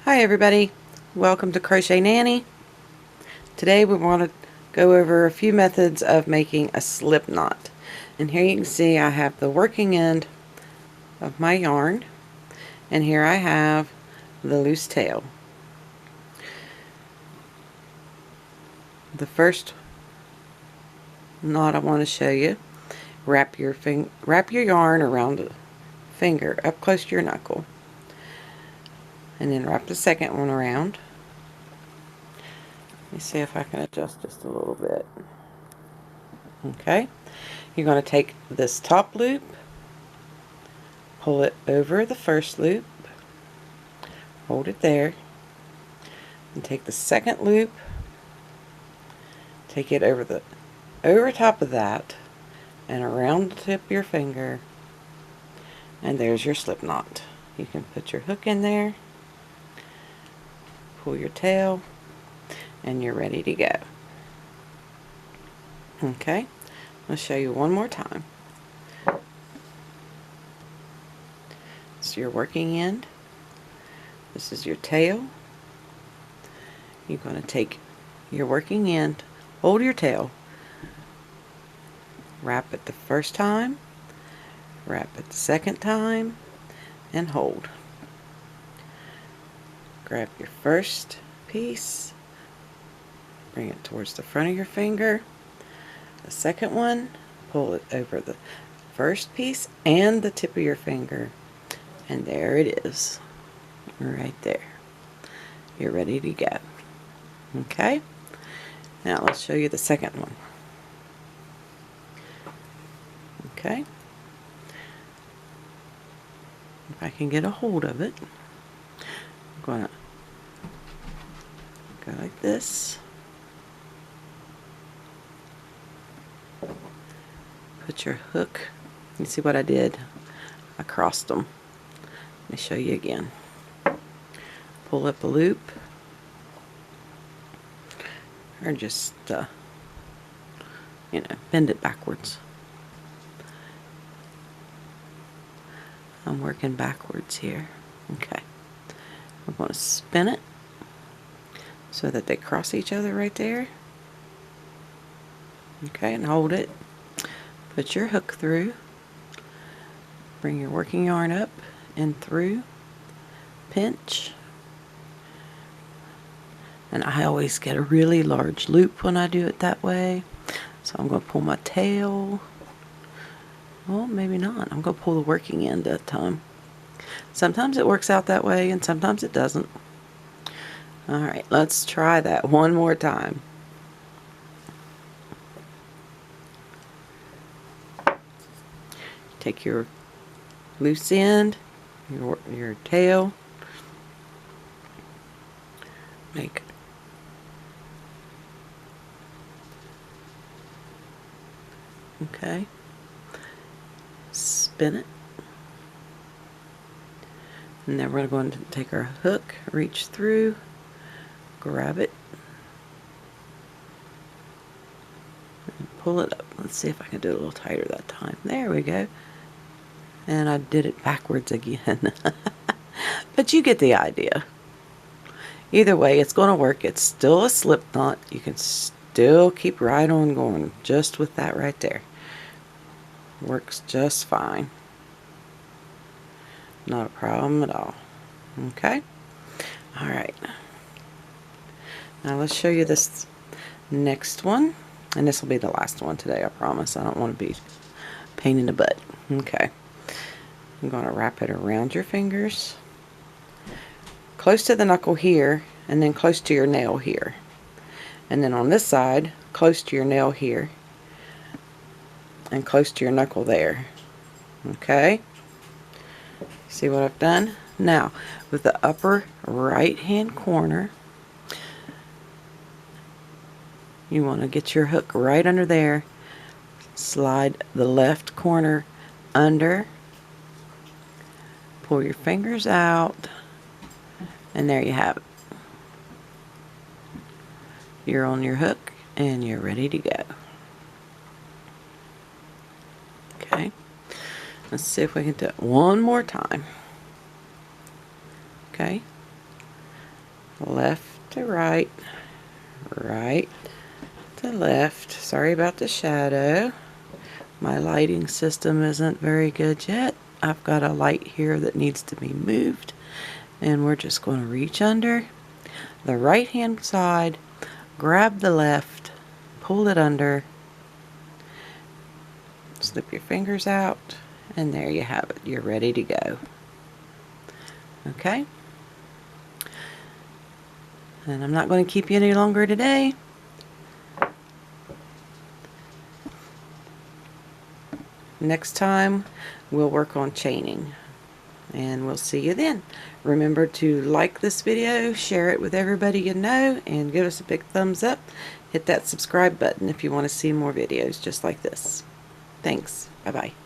Hi everybody, welcome to Crochet Nanny. Today we want to go over a few methods of making a slip knot. And here you can see I have the working end of my yarn, and here I have the loose tail. The first knot I want to show you, wrap your yarn around the finger up close to your knuckle, and then wrap the second one around. Let me see if I can adjust just a little bit. Okay, you're going to take this top loop, pull it over the first loop, hold it there, and take the second loop, take it over top of that and around the tip of your finger, and there's your slip knot. You can put your hook in there, pull your tail, and you're ready to go. Okay, I'll show you one more time. It's your working end. This is your tail. You're going to take your working end, hold your tail, wrap it the first time, wrap it the second time, and hold. Grab your first piece, bring it towards the front of your finger. The second one, pull it over the first piece and the tip of your finger, and there it is, right there. You're ready to go. Okay, now let's show you the second one. Okay, if I can get a hold of it, I'm going to go like this. Put your hook. You see what I did? I crossed them. Let me show you again. Pull up a loop, or just bend it backwards. I'm working backwards here. Okay, we're going to spin it so that they cross each other right there. Okay, and hold it. Put your hook through, bring your working yarn up and through, pinch, and I always get a really large loop when I do it that way, so I'm going to pull my tail. Well, maybe not. I'm going to pull the working end that time. Sometimes it works out that way and sometimes it doesn't. Alright, let's try that one more time. Take your loose end, your tail, make okay, spin it, and then we're going to take our hook, reach through, grab it, and pull it up. Let's see if I can do it a little tighter that time. There we go. And I did it backwards again. But you get the idea. Either way, it's going to work. It's still a slip knot. You can still keep right on going just with that right there. Works just fine. Not a problem at all. Okay? Alright. Now let's show you this next one. And this will be the last one today, I promise. I don't want to be a pain in the butt. Okay. I'm going to wrap it around your fingers, close to the knuckle here, and then close to your nail here. And then on this side, close to your nail here, and close to your knuckle there. Okay? See what I've done? Now, with the upper right hand corner, you want to get your hook right under there, slide the left corner under, pull your fingers out, and there you have it. You're on your hook and you're ready to go. Okay, let's see if we can do it one more time. Okay, left to right, right to left. Sorry about the shadow. My lighting system isn't very good yet. I've got a light here that needs to be moved, and we're just going to reach under the right hand side, grab the left, pull it under, slip your fingers out, and there you have it. You're ready to go. Okay? And I'm not going to keep you any longer today. Next time we'll work on chaining, and we'll see you then. Remember to like this video, share it with everybody you know, and give us a big thumbs up. Hit that subscribe button if you want to see more videos just like this. Thanks. Bye-bye.